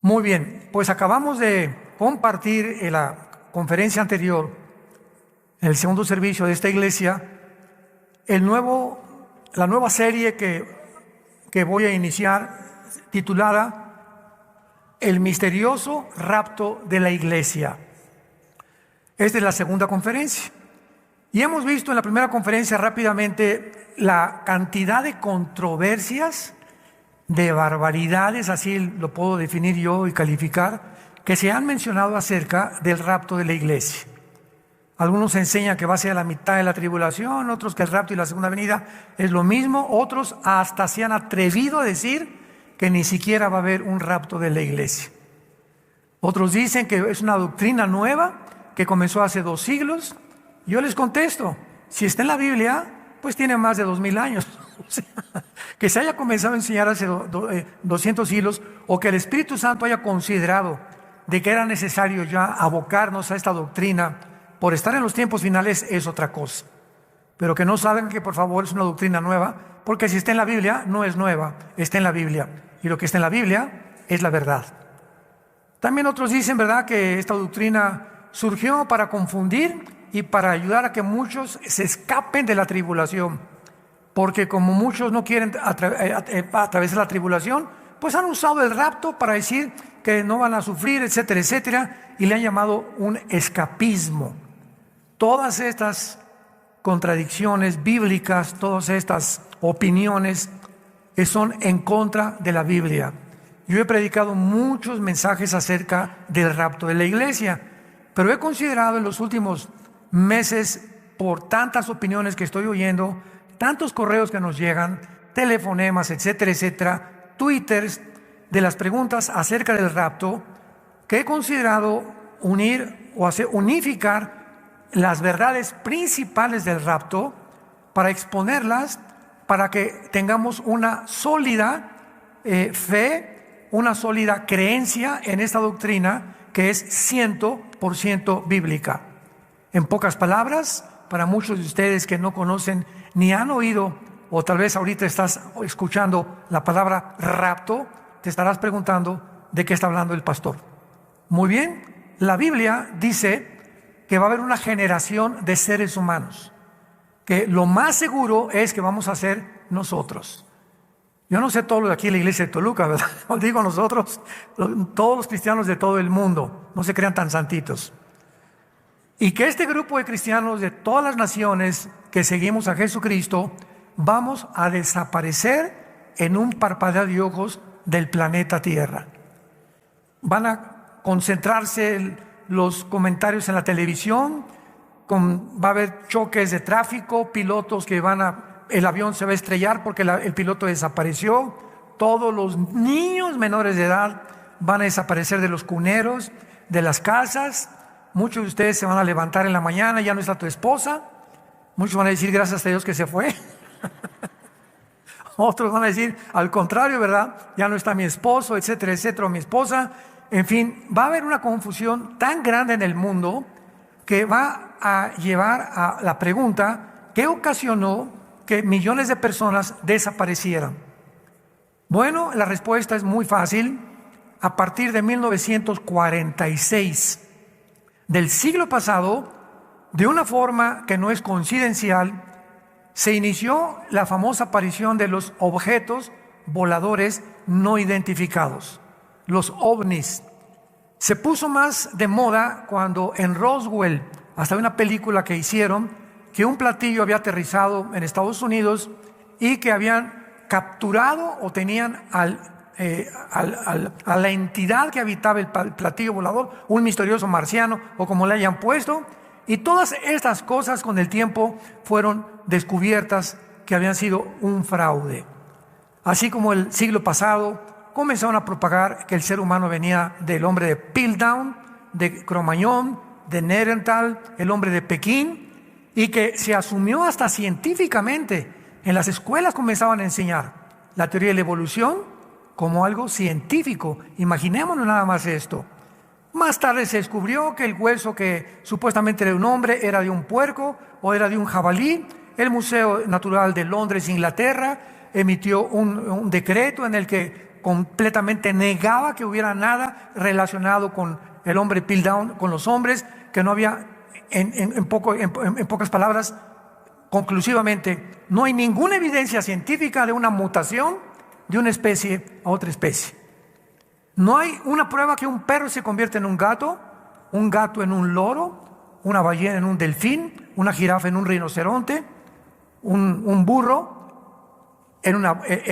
Muy bien, pues acabamos de compartir en la conferencia anterior, en el segundo servicio de esta iglesia, la nueva serie que voy a iniciar, titulada El misterioso rapto de la iglesia. Esta es la segunda conferencia. Y hemos visto en la primera conferencia rápidamente la cantidad de controversias, de barbaridades, así lo puedo definir yo y calificar, que se han mencionado acerca del rapto de la iglesia. Algunos enseñan que va a ser a la mitad de la tribulación, otros que el rapto y la segunda venida es lo mismo, otros hasta se han atrevido a decir que ni siquiera va a haber un rapto de la iglesia. Otros dicen que es una doctrina nueva que comenzó hace 2 siglos. Yo les contesto, si está en la Biblia, pues tiene más de 2000 años. O sea, que se haya comenzado a enseñar hace 200 siglos, o que el Espíritu Santo haya considerado de que era necesario ya abocarnos a esta doctrina por estar en los tiempos finales, es otra cosa. Pero que no saben que por favor es una doctrina nueva, porque si está en la Biblia no es nueva, está en la Biblia, y lo que está en la Biblia es la verdad. También otros dicen, ¿verdad?, que esta doctrina surgió para confundir y para ayudar a que muchos se escapen de la tribulación, porque como muchos no quieren atravesar la tribulación, pues han usado el rapto para decir que no van a sufrir, etcétera, etcétera, y le han llamado un escapismo. Todas estas contradicciones bíblicas, todas estas opiniones que son en contra de la Biblia. Yo he predicado muchos mensajes acerca del rapto de la iglesia, pero he considerado en los últimos meses, por tantas opiniones que estoy oyendo, tantos correos que nos llegan, telefonemas, etcétera, etcétera, twitters de las preguntas acerca del rapto, que he considerado unificar las verdades principales del rapto para exponerlas, para que tengamos una sólida fe, una sólida creencia en esta doctrina que es 100% bíblica. En pocas palabras, para muchos de ustedes que no conocen ni han oído, o tal vez ahorita estás escuchando la palabra rapto, te estarás preguntando de qué está hablando el pastor. Muy bien, la Biblia dice que va a haber una generación de seres humanos, que lo más seguro es que vamos a ser nosotros. Yo no sé todo lo de aquí en la iglesia de Toluca, ¿verdad? Os digo nosotros, todos los cristianos de todo el mundo, no se crean tan santitos. Y que este grupo de cristianos de todas las naciones que seguimos a Jesucristo, vamos a desaparecer en un parpadeo de ojos del planeta Tierra. Van a concentrarse los comentarios en la televisión, va a haber choques de tráfico, pilotos que el avión se va a estrellar porque el piloto desapareció, todos los niños menores de edad van a desaparecer de los cuneros, de las casas. Muchos de ustedes se van a levantar en la mañana, ya no está tu esposa. Muchos van a decir gracias a Dios que se fue. Otros van a decir al contrario, ¿verdad? Ya no está mi esposo, etcétera, etcétera, mi esposa. En fin, va a haber una confusión tan grande en el mundo que va a llevar a la pregunta: ¿qué ocasionó que millones de personas desaparecieran? Bueno, la respuesta es muy fácil. A partir de 1946 del siglo pasado, de una forma que no es coincidencial, se inició la famosa aparición de los objetos voladores no identificados, los ovnis. Se puso más de moda cuando en Roswell, hasta una película que hicieron, que un platillo había aterrizado en Estados Unidos y que habían capturado o tenían a la entidad que habitaba el platillo volador, un misterioso marciano o como le hayan puesto, y todas estas cosas con el tiempo fueron descubiertas que habían sido un fraude. Así como el siglo pasado comenzaron a propagar que el ser humano venía del hombre de Piltdown, de Cro-Magnon, de Neandertal, el hombre de Pekín, y que se asumió hasta científicamente. En las escuelas comenzaban a enseñar la teoría de la evolución como algo científico. Imaginémonos nada más esto. Más tarde se descubrió que el hueso que supuestamente era de un hombre era de un puerco o era de un jabalí. El Museo Natural de Londres, Inglaterra, emitió un decreto en el que completamente negaba que hubiera nada relacionado con el hombre Piltdown, con los hombres, que no había, en pocas palabras, conclusivamente, no hay ninguna evidencia científica de una mutación de una especie a otra especie. No hay una prueba que un perro se convierta en un gato en un loro, una ballena en un delfín, una jirafa en un rinoceronte, un burro en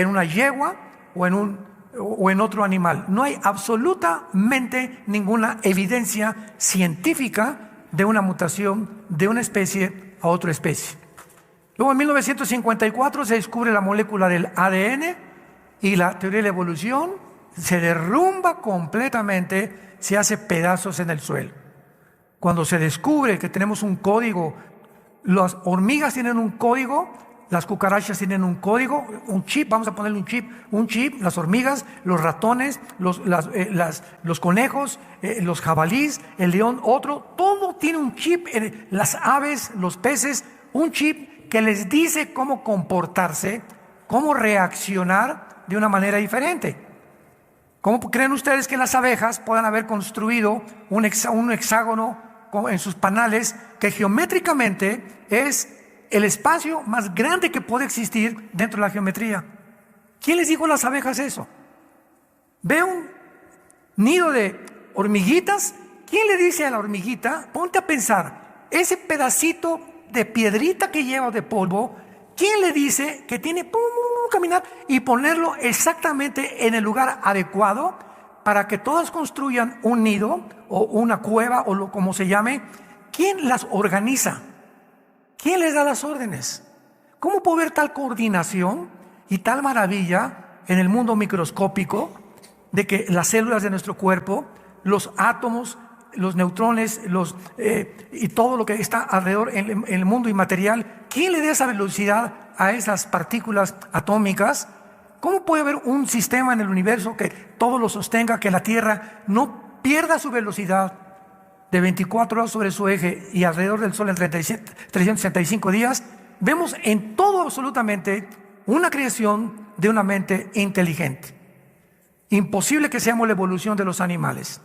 una yegua o en otro animal. No hay absolutamente ninguna evidencia científica de una mutación de una especie a otra especie. Luego en 1954 se descubre la molécula del ADN y la teoría de la evolución se derrumba completamente, se hace pedazos en el suelo. Cuando se descubre que tenemos un código, las hormigas tienen un código, las cucarachas tienen un código, un chip, vamos a ponerle un chip, las hormigas, los ratones, los conejos, los jabalíes, el león, otro, todo tiene un chip, las aves, los peces, un chip que les dice cómo comportarse, cómo reaccionar de una manera diferente. ¿Cómo creen ustedes que las abejas puedan haber construido un hexágono en sus panales que geométricamente es el espacio más grande que puede existir dentro de la geometría? ¿Quién les dijo a las abejas eso? Ve un nido de hormiguitas. ¿Quién le dice a la hormiguita, ponte a pensar, ese pedacito de piedrita que lleva de polvo, quién le dice que tiene que caminar y ponerlo exactamente en el lugar adecuado para que todas construyan un nido o una cueva o como se llame? ¿Quién las organiza? ¿Quién les da las órdenes? ¿Cómo puede haber tal coordinación y tal maravilla en el mundo microscópico de que las células de nuestro cuerpo, los átomos, los neutrones, y todo lo que está alrededor en el mundo inmaterial, quién le da esa velocidad a esas partículas atómicas? ¿Cómo puede haber un sistema en el universo que todo lo sostenga, que la Tierra no pierda su velocidad de 24 horas sobre su eje y alrededor del Sol en 365 días? Vemos en todo absolutamente una creación de una mente inteligente. Imposible que seamos la evolución de los animales.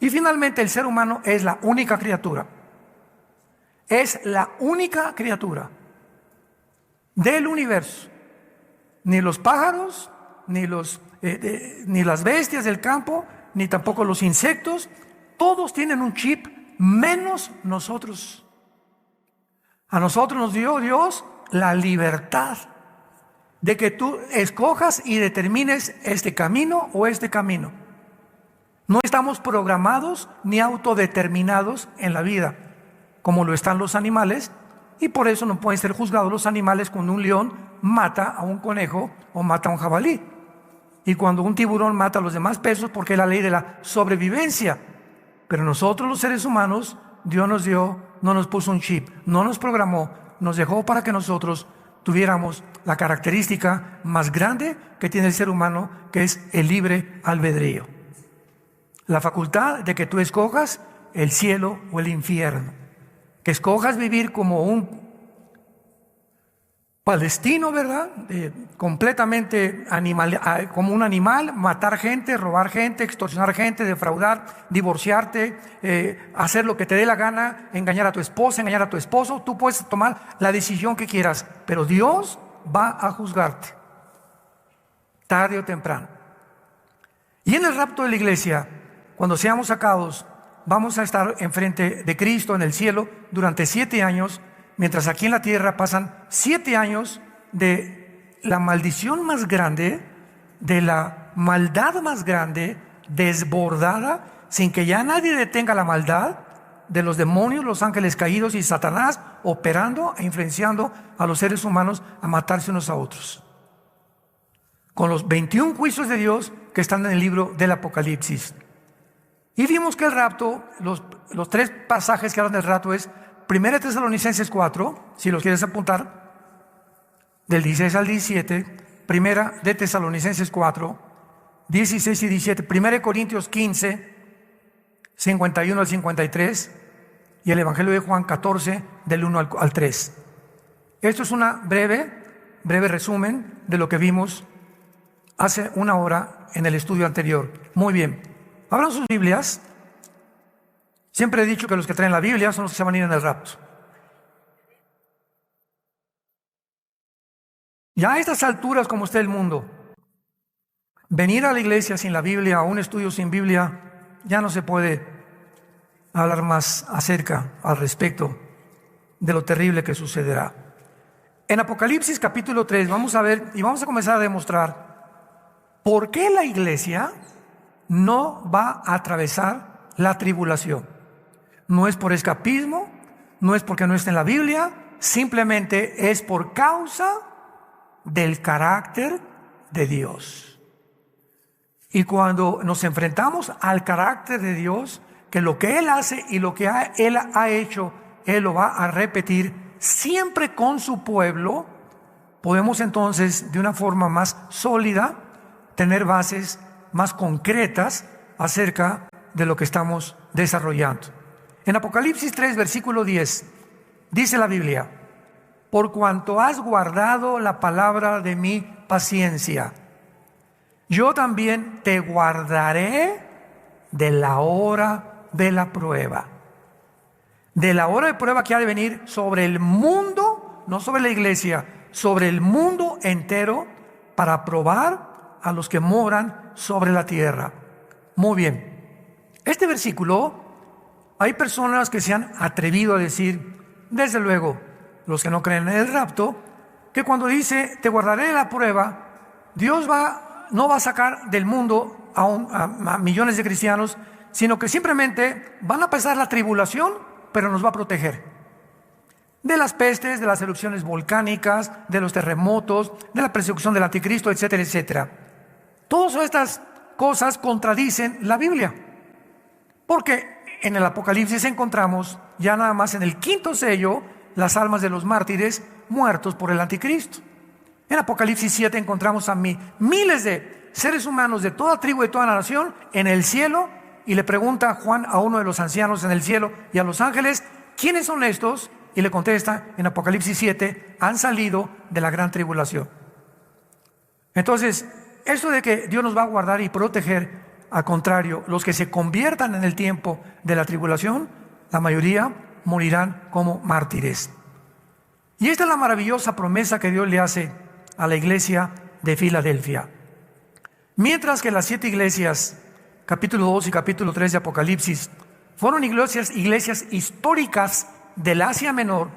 Y finalmente el ser humano es la única criatura. Es la única criatura del universo. Ni los pájaros, ni las bestias del campo, ni tampoco los insectos, todos tienen un chip, menos nosotros. A nosotros nos dio Dios la libertad de que tú escojas y determines este camino o este camino. No estamos programados ni autodeterminados en la vida, como lo están los animales, y por eso no pueden ser juzgados los animales cuando un león mata a un conejo o mata a un jabalí. Y cuando un tiburón mata a los demás peces, porque es la ley de la sobrevivencia. Pero nosotros los seres humanos, Dios nos dio, no nos puso un chip, no nos programó, nos dejó para que nosotros tuviéramos la característica más grande que tiene el ser humano, que es el libre albedrío. La facultad de que tú escojas el cielo o el infierno. Que escojas vivir como un palestino, ¿verdad? Completamente animal, como un animal, matar gente, robar gente, extorsionar gente, defraudar, divorciarte, hacer lo que te dé la gana, engañar a tu esposa, engañar a tu esposo. Tú puedes tomar la decisión que quieras, pero Dios va a juzgarte, tarde o temprano. Y en el rapto de la iglesia, cuando seamos sacados, vamos a estar enfrente de Cristo en el cielo durante 7 años, mientras aquí en la tierra pasan 7 años de la maldición más grande, de la maldad más grande, desbordada, sin que ya nadie detenga la maldad de los demonios, los ángeles caídos y Satanás operando e influenciando a los seres humanos a matarse unos a otros. Con los 21 juicios de Dios que están en el libro del Apocalipsis. Y vimos que el rapto, los 3 pasajes que hablan del rapto es 1 Tesalonicenses 4, si los quieres apuntar, del 16 al 17, 1 de Tesalonicenses 4, 16 y 17, 1 Corintios 15, 51 al 53, y el Evangelio de Juan 14, del 1 al 3. Esto es una breve resumen de lo que vimos hace una hora en el estudio anterior. Muy bien. Abran sus Biblias. Siempre he dicho que los que traen la Biblia son los que se van a ir en el rapto. Ya a estas alturas, como está el mundo, venir a la iglesia sin la Biblia, a un estudio sin Biblia, ya no se puede hablar más acerca, al respecto de lo terrible que sucederá. En Apocalipsis capítulo 3 vamos a ver y vamos a comenzar a demostrar por qué la iglesia no va a atravesar la tribulación. No es por escapismo, no es porque no esté en la Biblia, simplemente es por causa del carácter de Dios. Y cuando nos enfrentamos al carácter de Dios, que lo que Él hace y lo que Él ha hecho, Él lo va a repetir siempre con su pueblo, podemos entonces de una forma más sólida tener bases más concretas acerca de lo que estamos desarrollando. En Apocalipsis 3, versículo 10, dice la Biblia: por cuanto has guardado la palabra de mi paciencia, yo también te guardaré de la hora de la prueba. De la hora de prueba que ha de venir sobre el mundo, no sobre la iglesia, sobre el mundo entero, para probar a los que moran sobre la tierra. Muy bien. Este versículo, hay personas que se han atrevido a decir, desde luego, los que no creen en el rapto, que cuando dice, te guardaré de la prueba, Dios no va a sacar del mundo a millones de cristianos, sino que simplemente van a pasar la tribulación, pero nos va a proteger de las pestes, de las erupciones volcánicas, de los terremotos, de la persecución del anticristo, etcétera, etcétera. Todas estas cosas contradicen la Biblia, porque en el Apocalipsis encontramos ya nada más en el quinto sello las almas de los mártires muertos por el anticristo. En Apocalipsis 7 encontramos a miles de seres humanos de toda tribu y de toda nación en el cielo, y le pregunta Juan a uno de los ancianos en el cielo y a los ángeles, ¿quiénes son estos? Y le contesta en Apocalipsis 7, han salido de la gran tribulación. Entonces, esto de que Dios nos va a guardar y proteger, al contrario, los que se conviertan en el tiempo de la tribulación, la mayoría morirán como mártires. Y esta es la maravillosa promesa que Dios le hace a la iglesia de Filadelfia. Mientras que las 7 iglesias, capítulo 2 y capítulo 3 de Apocalipsis, fueron iglesias históricas del Asia Menor,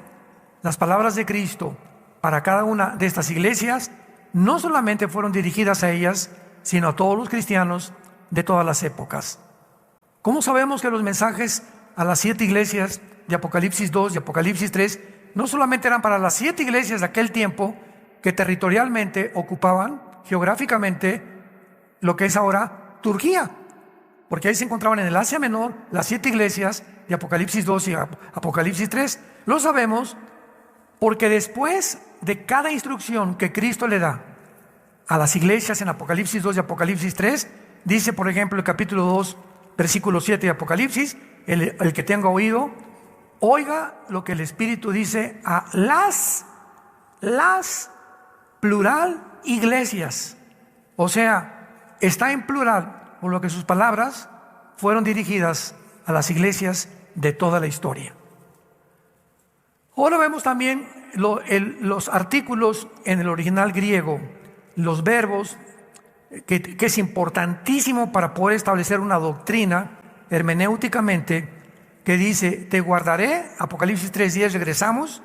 las palabras de Cristo para cada una de estas iglesias no solamente fueron dirigidas a ellas, sino a todos los cristianos de todas las épocas. ¿Cómo sabemos que los mensajes a las 7 iglesias de Apocalipsis 2 y Apocalipsis 3 no solamente eran para las 7 iglesias de aquel tiempo que territorialmente ocupaban geográficamente lo que es ahora Turquía? Porque ahí se encontraban en el Asia Menor las 7 iglesias de Apocalipsis 2 y Apocalipsis 3. Lo sabemos porque después de cada instrucción que Cristo le da a las iglesias en Apocalipsis 2 y Apocalipsis 3, dice, por ejemplo, el capítulo 2, versículo 7 de Apocalipsis, el que tenga oído, oiga lo que el Espíritu dice a las plural iglesias. O sea, está en plural, por lo que sus palabras fueron dirigidas a las iglesias de toda la historia. Ahora vemos también los artículos en el original griego, los verbos, que es importantísimo para poder establecer una doctrina hermenéuticamente, que dice, te guardaré, Apocalipsis 3:10, regresamos,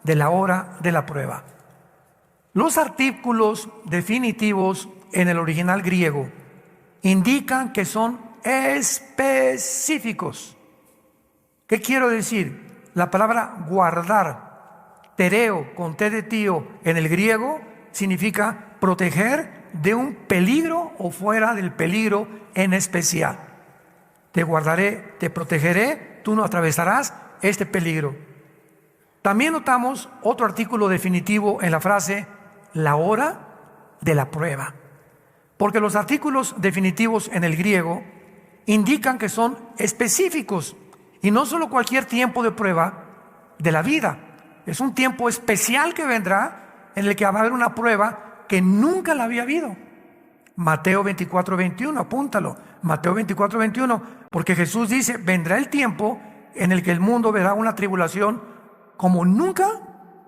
de la hora de la prueba. Los artículos definitivos en el original griego indican que son específicos. ¿Qué quiero decir? La palabra guardar, tereo con T de tío en el griego, significa proteger de un peligro o fuera del peligro en especial. Te guardaré, te protegeré, tú no atravesarás este peligro. También notamos otro artículo definitivo en la frase, la hora de la prueba. Porque los artículos definitivos en el griego indican que son específicos y no solo cualquier tiempo de prueba de la vida. Es un tiempo especial que vendrá en el que va a haber una prueba que nunca la había habido. Mateo 24:21, apúntalo. Mateo 24:21, porque Jesús dice, vendrá el tiempo en el que el mundo verá una tribulación como nunca,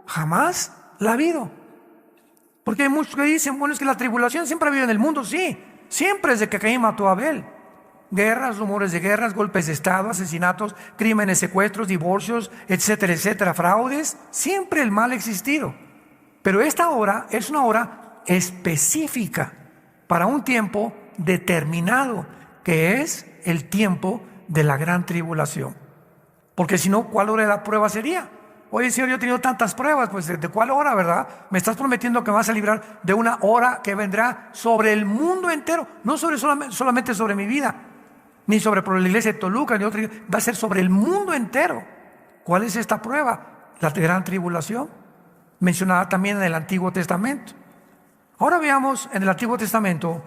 jamás la ha habido. Porque hay muchos que dicen, bueno, es que la tribulación siempre ha habido en el mundo. Sí, siempre desde que Caín mató a Abel. Guerras, rumores de guerras, golpes de estado, asesinatos, crímenes, secuestros, divorcios, etcétera, etcétera, fraudes. Siempre el mal ha existido. Pero esta hora es una hora específica para un tiempo determinado, que es el tiempo de la gran tribulación. Porque si no, ¿cuál hora de la prueba sería? Oye, Señor, yo he tenido tantas pruebas, pues ¿de cuál hora, verdad? Me estás prometiendo que me vas a librar de una hora que vendrá sobre el mundo entero, no solamente sobre mi vida, ni sobre por la iglesia de Toluca, ni otra, va a ser sobre el mundo entero. ¿Cuál es esta prueba? La gran tribulación, mencionada también en el Antiguo Testamento. Ahora veamos en el Antiguo Testamento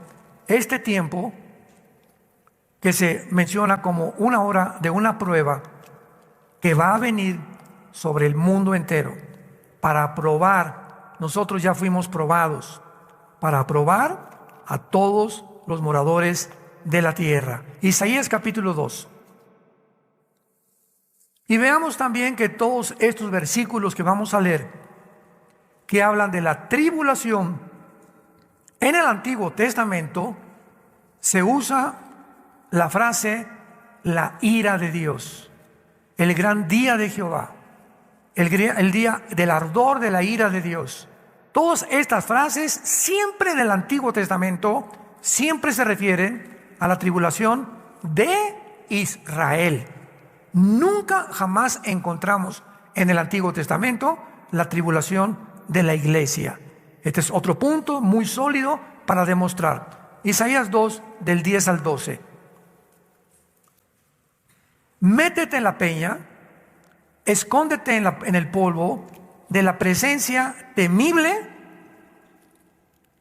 este tiempo que se menciona como una hora de una prueba que va a venir sobre el mundo entero para probar. Nosotros ya fuimos probados para probar a todos los moradores de la tierra. Isaías capítulo 2. Y veamos también que todos estos versículos que vamos a leer, que hablan de la tribulación, en el Antiguo Testamento se usa la frase la ira de Dios, el gran día de Jehová, el día del ardor de la ira de Dios. Todas estas frases siempre del Antiguo Testamento siempre se refieren a la tribulación de Israel. Nunca jamás encontramos en el Antiguo Testamento la tribulación de la iglesia. Este es otro punto muy sólido para demostrar. Isaías 2, del 10 al 12. Métete en la peña, escóndete en el polvo de la presencia temible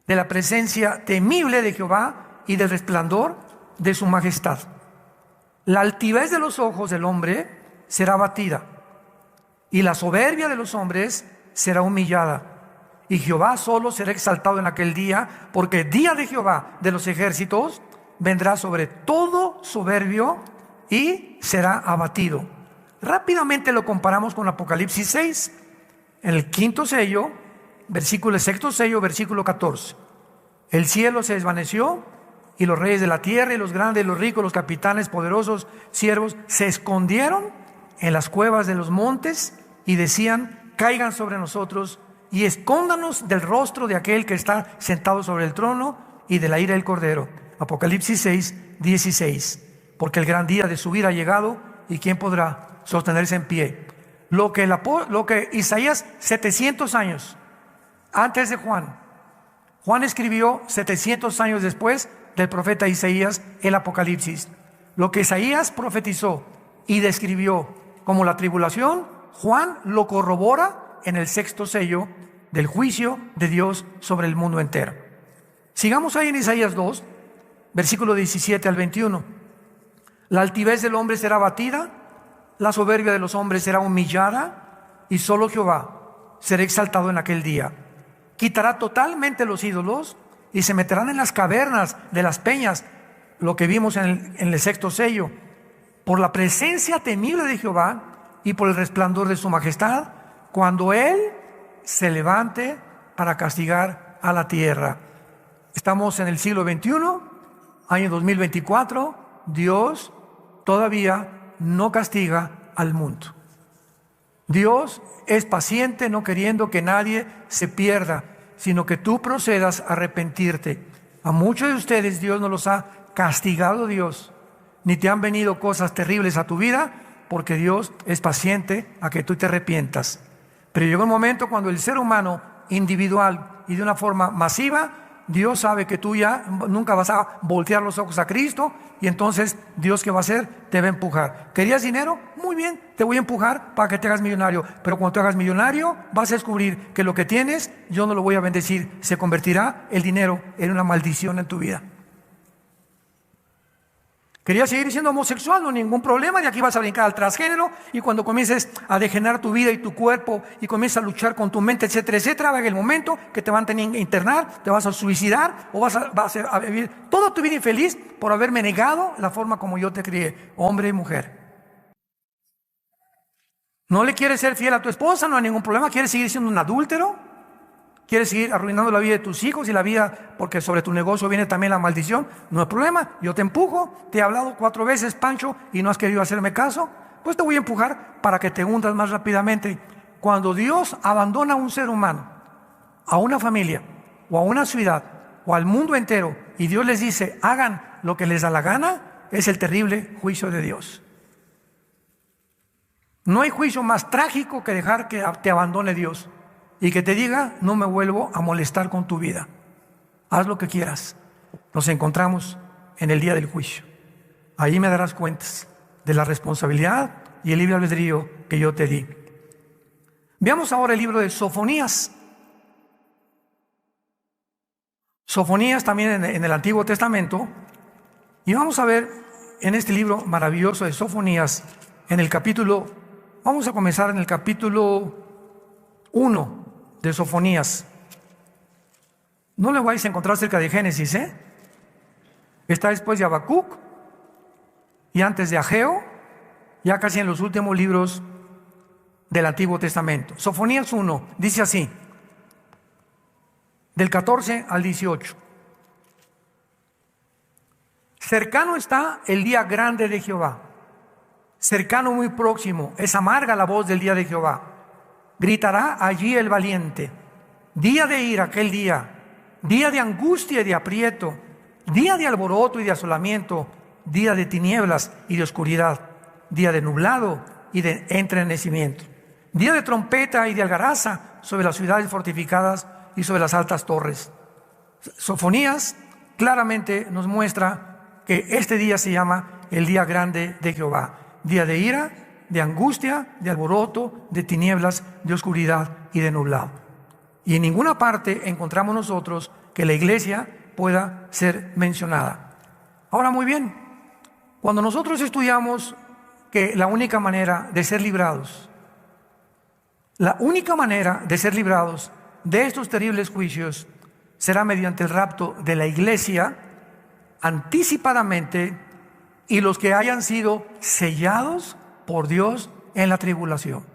de Jehová y del resplandor de su majestad. La altivez de los ojos del hombre será abatida, y la soberbia de los hombres será humillada. Y Jehová solo será exaltado en aquel día, porque el día de Jehová de los ejércitos vendrá sobre todo soberbio y será abatido. Rápidamente lo comparamos con Apocalipsis 6, en el quinto sello, el sexto sello, versículo 14. El cielo se desvaneció y los reyes de la tierra y los grandes, los ricos, los capitanes, poderosos, siervos, se escondieron en las cuevas de los montes y decían, caigan sobre nosotros y escóndanos del rostro de aquel que está sentado sobre el trono y de la ira del Cordero. Apocalipsis 6, 16. Porque el gran día de su ira ha llegado, y ¿quién podrá sostenerse en pie? Lo que Isaías 700 años antes de Juan escribió 700 años después del profeta Isaías el Apocalipsis. Lo que Isaías profetizó y describió como la tribulación, Juan lo corrobora en el sexto sello del juicio de Dios sobre el mundo entero. Sigamos ahí en Isaías 2, versículo 17 al 21. La altivez del hombre será abatida, la soberbia de los hombres será humillada, y solo Jehová será exaltado en aquel día. Quitará totalmente los ídolos y se meterán en las cavernas de las peñas, lo que vimos en el sexto sello, por la presencia temible de Jehová y por el resplandor de su majestad, cuando Él se levante para castigar a la tierra. Estamos en el siglo XXI, año 2024, Dios todavía no castiga al mundo. Dios es paciente, no queriendo que nadie se pierda, sino que tú procedas a arrepentirte. A muchos de ustedes Dios no los ha castigado, Dios, ni te han venido cosas terribles a tu vida, porque Dios es paciente a que tú te arrepientas. Pero llega un momento cuando el ser humano individual y de una forma masiva, Dios sabe que tú ya nunca vas a voltear los ojos a Cristo, y entonces Dios, ¿qué va a hacer? Te va a empujar. ¿Querías dinero? Muy bien, te voy a empujar para que te hagas millonario. Pero cuando te hagas millonario, vas a descubrir que lo que tienes, yo no lo voy a bendecir. Se convertirá el dinero en una maldición en tu vida. Querías seguir siendo homosexual, no hay ningún problema, de aquí vas a brincar al transgénero, y cuando comiences a degenerar tu vida y tu cuerpo y comiences a luchar con tu mente, etcétera, etcétera, va a llegar el momento que te van a tener que internar, te vas a suicidar o vas a vivir toda tu vida infeliz por haberme negado la forma como yo te crié, hombre y mujer. ¿No le quieres ser fiel a tu esposa? No hay ningún problema. ¿Quieres seguir siendo un adúltero? ¿Quieres seguir arruinando la vida de tus hijos y la vida, porque sobre tu negocio viene también la maldición? No hay problema, yo te empujo. Te he hablado 4 veces, Pancho, y no has querido hacerme caso. Pues te voy a empujar para que te hundas más rápidamente. Cuando Dios abandona a un ser humano, a una familia, o a una ciudad, o al mundo entero, y Dios les dice, hagan lo que les da la gana, es el terrible juicio de Dios. No hay juicio más trágico que dejar que te abandone Dios y que te diga, no me vuelvo a molestar con tu vida. Haz lo que quieras. Nos encontramos en el día del juicio. Ahí me darás cuentas de la responsabilidad y el libre albedrío que yo te di. Veamos ahora el libro de Sofonías. Sofonías también en el Antiguo Testamento. Y vamos a ver en este libro maravilloso de Sofonías, en el capítulo, vamos a comenzar en el capítulo 1 de Sofonías. No lo vais a encontrar cerca de Génesis, Está después de Habacuc y antes de Ageo, ya casi en los últimos libros del Antiguo Testamento. Sofonías 1 dice así, del 14 al 18. Cercano está el día grande de Jehová, cercano muy próximo, es amarga la voz del día de Jehová. Gritará allí el valiente, día de ira aquel día, día de angustia y de aprieto, día de alboroto y de asolamiento, día de tinieblas y de oscuridad, día de nublado y de entrenecimiento, día de trompeta y de algaraza sobre las ciudades fortificadas y sobre las altas torres. Sofonías claramente nos muestra que este día se llama el día grande de Jehová, día de ira, de angustia, de alboroto, de tinieblas, de oscuridad y de nublado. Y en ninguna parte encontramos nosotros que la iglesia pueda ser mencionada. Ahora, muy bien, cuando nosotros estudiamos que la única manera de ser librados, de estos terribles juicios será mediante el rapto de la iglesia anticipadamente, y los que hayan sido sellados por Dios en la tribulación.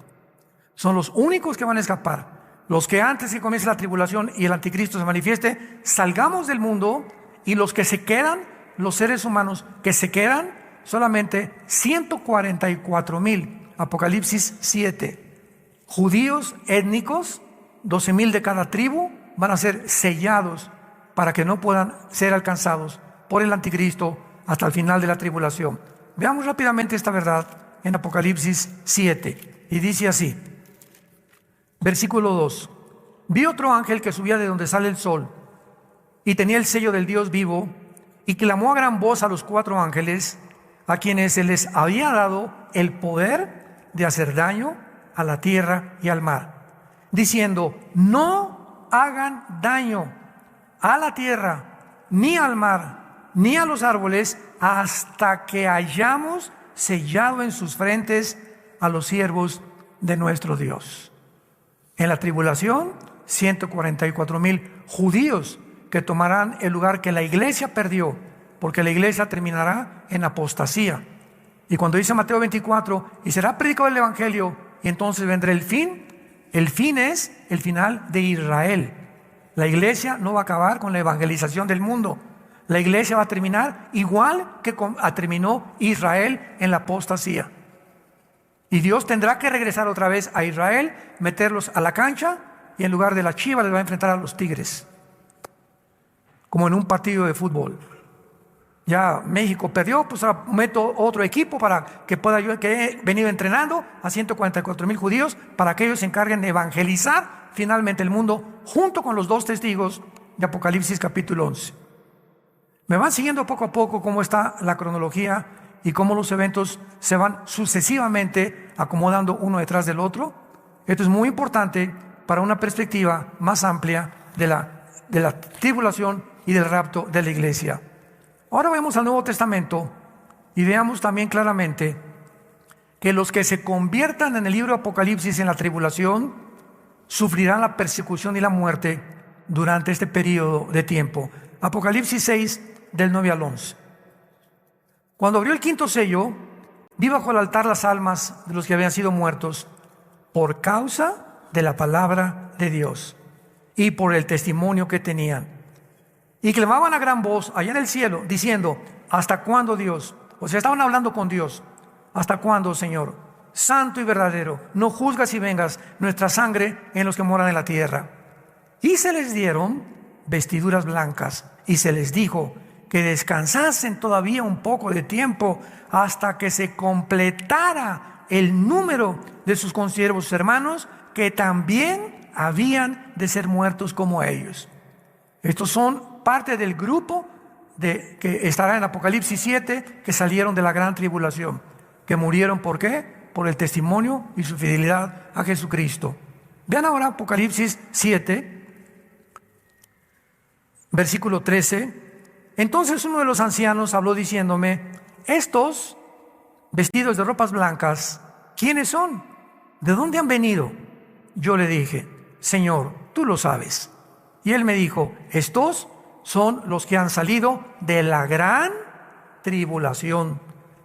Son los únicos que van a escapar. Los que antes que comience la tribulación y el anticristo se manifieste, salgamos del mundo, y los que se quedan, los seres humanos que se quedan, solamente 144,000, Apocalipsis 7. Judíos étnicos, 12,000 de cada tribu, van a ser sellados para que no puedan ser alcanzados por el anticristo hasta el final de la tribulación. Veamos rápidamente esta verdad en Apocalipsis 7, y dice así, versículo 2: vi otro ángel que subía de donde sale el sol, y tenía el sello del Dios vivo, y clamó a gran voz a los 4 ángeles, a quienes se les había dado el poder de hacer daño a la tierra y al mar, diciendo, no hagan daño a la tierra, ni al mar, ni a los árboles, hasta que hayamos sellado en sus frentes a los siervos de nuestro Dios. En la tribulación, 144,000 judíos que tomarán el lugar que la iglesia perdió, porque la iglesia terminará en apostasía. Y cuando dice Mateo 24, y será predicado el evangelio, y entonces vendrá el fin es el final de Israel. La iglesia no va a acabar con la evangelización del mundo. La iglesia va a terminar igual que terminó Israel en la apostasía. Y Dios tendrá que regresar otra vez a Israel, meterlos a la cancha, y en lugar de la chiva les va a enfrentar a los tigres, como en un partido de fútbol. Ya México perdió, pues ahora meto otro equipo para que pueda yo, que he venido entrenando a 144,000 judíos, para que ellos se encarguen de evangelizar finalmente el mundo, junto con los 2 testigos de Apocalipsis capítulo 11. Me van siguiendo poco a poco cómo está la cronología y cómo los eventos se van sucesivamente acomodando uno detrás del otro. Esto es muy importante para una perspectiva más amplia de la tribulación y del rapto de la iglesia. Ahora vemos al Nuevo Testamento, Y veamos también claramente que los que se conviertan en el libro de Apocalipsis en la tribulación sufrirán la persecución y la muerte durante este periodo de tiempo. Apocalipsis 6, del 9 al 11. Cuando abrió el quinto sello, vi bajo el altar las almas de los que habían sido muertos por causa de la palabra de Dios y por el testimonio que tenían. Y clamaban a gran voz allá en el cielo, diciendo: ¿hasta cuándo, Dios? O sea, estaban hablando con Dios. ¿Hasta cuándo, Señor, santo y verdadero, no juzgas y vengas nuestra sangre en los que moran en la tierra? Y se les dieron vestiduras blancas, y se les dijo que descansasen todavía un poco de tiempo hasta que se completara el número de sus consiervos hermanos, que también habían de ser muertos como ellos. Estos son parte del grupo que estará en Apocalipsis 7, que salieron de la gran tribulación, que murieron, ¿por qué? Por el testimonio y su fidelidad a Jesucristo. Vean ahora Apocalipsis 7, versículo 13. Entonces uno de los ancianos habló diciéndome: estos vestidos de ropas blancas, ¿quiénes son? ¿De dónde han venido? Yo le dije: Señor, tú lo sabes. Y él me dijo: estos son los que han salido de la gran tribulación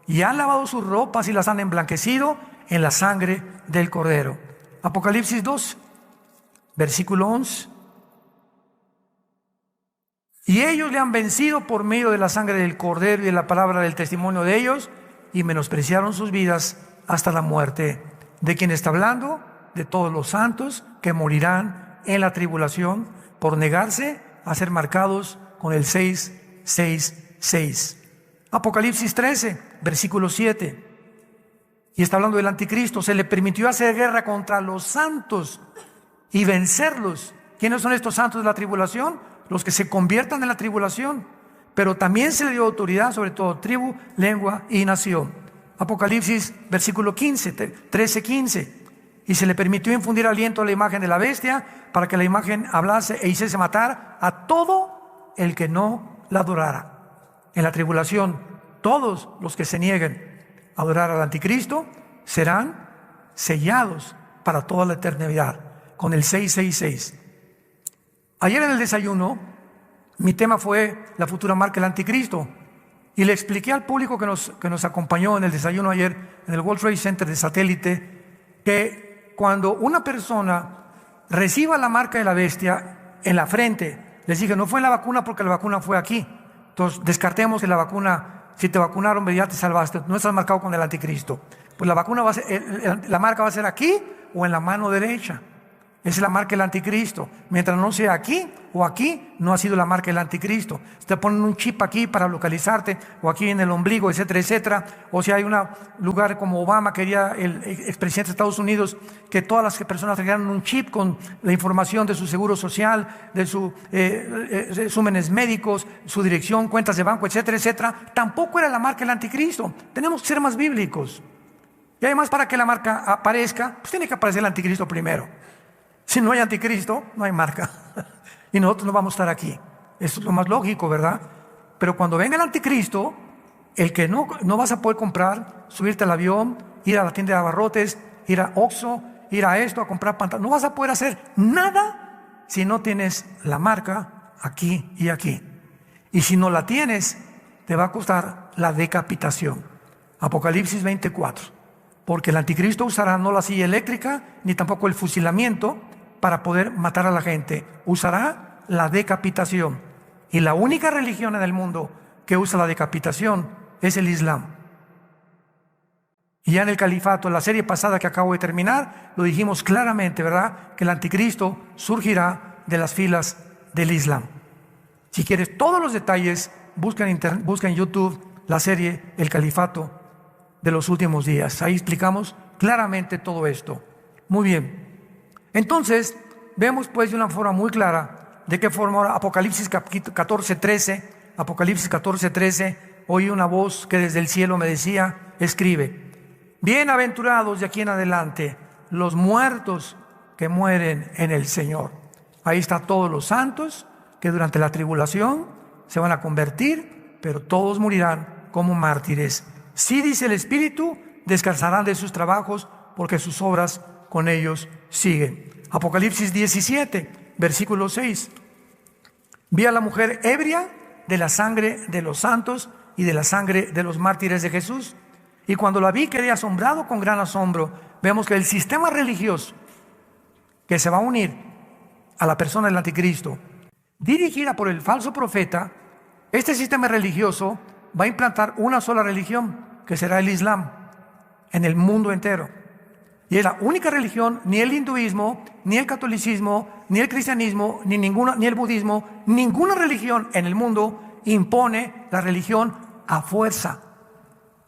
y han lavado sus ropas y las han emblanquecido en la sangre del Cordero. Apocalipsis 2, versículo 11. Y ellos le han vencido por medio de la sangre del Cordero y de la palabra del testimonio de ellos, y menospreciaron sus vidas hasta la muerte. ¿De quién está hablando? De todos los santos que morirán en la tribulación por negarse a ser marcados con el 666. Apocalipsis 13, versículo 7. Y está hablando del anticristo. Se le permitió hacer guerra contra los santos y vencerlos. ¿Quiénes son estos santos de la tribulación? Los que se conviertan en la tribulación. Pero también se le dio autoridad sobre todo tribu, lengua y nación. Apocalipsis versículo 15, 13, 15. Y se le permitió infundir aliento a la imagen de la bestia, para que la imagen hablase e hiciese matar a todo el que no la adorara. En la tribulación, todos los que se nieguen a adorar al anticristo serán sellados para toda la eternidad con el 666. Ayer en el desayuno, mi tema fue la futura marca del anticristo, y le expliqué al público que nos acompañó en el desayuno ayer en el World Trade Center de Satélite, que cuando una persona reciba la marca de la bestia en la frente, les dije: no fue en la vacuna, porque la vacuna fue aquí, entonces descartemos que la vacuna, si te vacunaron ya te salvaste, no estás marcado con el anticristo. Pues la vacuna va a ser, la marca va a ser aquí o en la mano derecha. Esa es la marca del anticristo. Mientras no sea aquí o aquí, no ha sido la marca del anticristo. Te ponen un chip aquí para localizarte, o aquí en el ombligo, etcétera, etcétera. O si hay un lugar como Obama, quería el expresidente de Estados Unidos, que todas las personas trajeran un chip con la información de su seguro social, de sus resúmenes médicos, su dirección, cuentas de banco, etcétera, etcétera. Tampoco era la marca del anticristo. Tenemos que ser más bíblicos. Y además, para que la marca aparezca, pues tiene que aparecer el anticristo primero. Si no hay anticristo, no hay marca. Y nosotros no vamos a estar aquí. Eso es lo más lógico, ¿verdad? Pero cuando venga el anticristo, el que no vas a poder comprar, subirte al avión, ir a la tienda de abarrotes, ir a Oxxo, ir a esto, a comprar pantalones. No vas a poder hacer nada si no tienes la marca aquí y aquí. Y si no la tienes, te va a costar la decapitación. Apocalipsis 24. Porque el anticristo usará no la silla eléctrica, ni tampoco el fusilamiento para poder matar a la gente. Usará la decapitación. Y la única religión en el mundo que usa la decapitación es el Islam. Y ya en el califato, en la serie pasada que acabo de terminar, lo dijimos claramente, ¿verdad? Que el anticristo surgirá de las filas del Islam. Si quieres todos los detalles, busca en YouTube la serie El Califato de los últimos días. Ahí explicamos claramente todo esto. Muy bien. Entonces, vemos pues de una forma muy clara de qué forma ahora Apocalipsis 14:13, Apocalipsis 14:13, oí una voz que desde el cielo me decía: escribe, bienaventurados de aquí en adelante los muertos que mueren en el Señor. Ahí están todos los santos que durante la tribulación se van a convertir, pero todos morirán como mártires Sí, dice el Espíritu, descansarán de sus trabajos, porque sus obras con ellos siguen. Apocalipsis 17, versículo 6. Vi a la mujer ebria de la sangre de los santos y de la sangre de los mártires de Jesús. Y cuando la vi quedé asombrado con gran asombro. Vemos que el sistema religioso que se va a unir a la persona del anticristo, dirigida por el falso profeta, este sistema religioso va a implantar una sola religión, que será el Islam, en el mundo entero. Y es la única religión, ni el hinduismo, ni el catolicismo, ni el cristianismo, ni el budismo, ninguna religión en el mundo impone la religión a fuerza,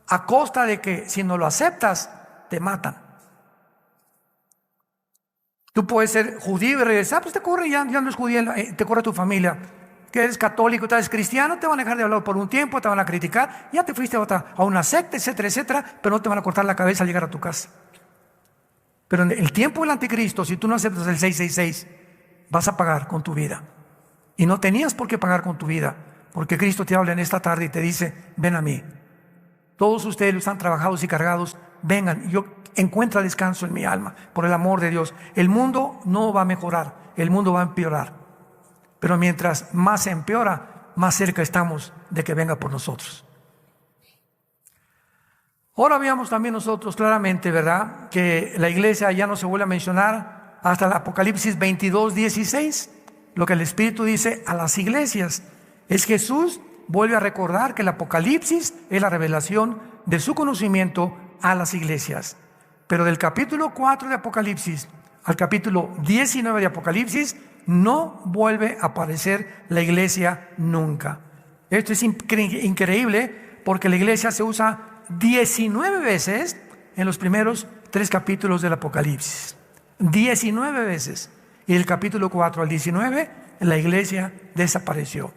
a costa de que si no lo aceptas, te matan. Tú puedes ser judío y regresar, pues te corre, ya no es judío, te corre tu familia. Que eres católico, tú eres cristiano, te van a dejar de hablar por un tiempo, te van a criticar, ya te fuiste a una secta, etcétera, etcétera, pero no te van a cortar la cabeza al llegar a tu casa. Pero en el tiempo del anticristo, si tú no aceptas el 666, vas a pagar con tu vida. Y no tenías por qué pagar con tu vida, porque Cristo te habla en esta tarde y te dice, ven a mí. Todos ustedes los están trabajados y cargados, vengan, yo encuentra descanso en mi alma, por el amor de Dios. El mundo no va a mejorar, el mundo va a empeorar. Pero mientras más se empeora, más cerca estamos de que venga por nosotros. Ahora veamos también nosotros claramente, ¿verdad?, que la iglesia ya no se vuelve a mencionar hasta el Apocalipsis 22, 16. Lo que el Espíritu dice a las iglesias es Jesús vuelve a recordar que el Apocalipsis es la revelación de su conocimiento a las iglesias. Pero del capítulo 4 de Apocalipsis al capítulo 19 de Apocalipsis no vuelve a aparecer la iglesia nunca. Esto es increíble porque la iglesia se usa 19 veces en los primeros 3 capítulos del Apocalipsis. 19 veces. Y del capítulo 4 al 19, la iglesia desapareció.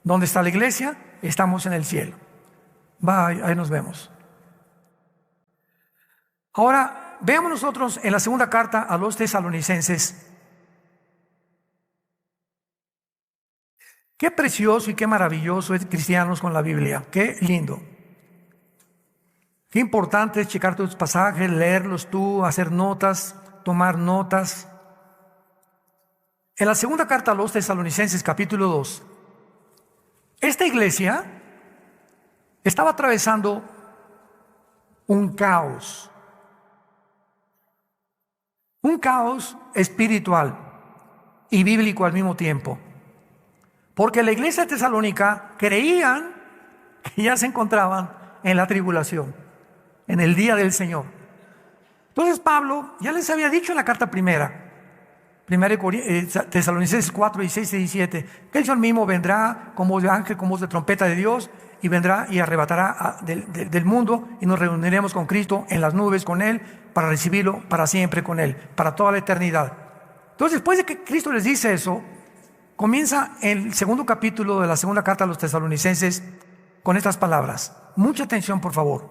¿Dónde está la iglesia? Estamos en el cielo. Ahí nos vemos. Ahora, veamos nosotros en la segunda carta a los tesalonicenses. Qué precioso y qué maravilloso es cristianos con la Biblia. Qué lindo. Qué importante es checar tus pasajes, leerlos tú, hacer notas, tomar notas. En la segunda carta a los tesalonicenses, capítulo 2, esta iglesia estaba atravesando un caos espiritual y bíblico al mismo tiempo. Porque la iglesia de Tesalónica creían que ya se encontraban en la tribulación, en el día del Señor. Entonces Pablo ya les había dicho en la carta primera Tesalonicenses 4, 16 y 17, que el Señor mismo vendrá con voz de ángel, con voz de trompeta de Dios, y vendrá y arrebatará del mundo, y nos reuniremos con Cristo en las nubes con Él, para recibirlo para siempre con Él, para toda la eternidad. Entonces, después de que Cristo les dice eso, comienza el segundo capítulo de la segunda carta a los tesalonicenses con estas palabras. Mucha atención, por favor.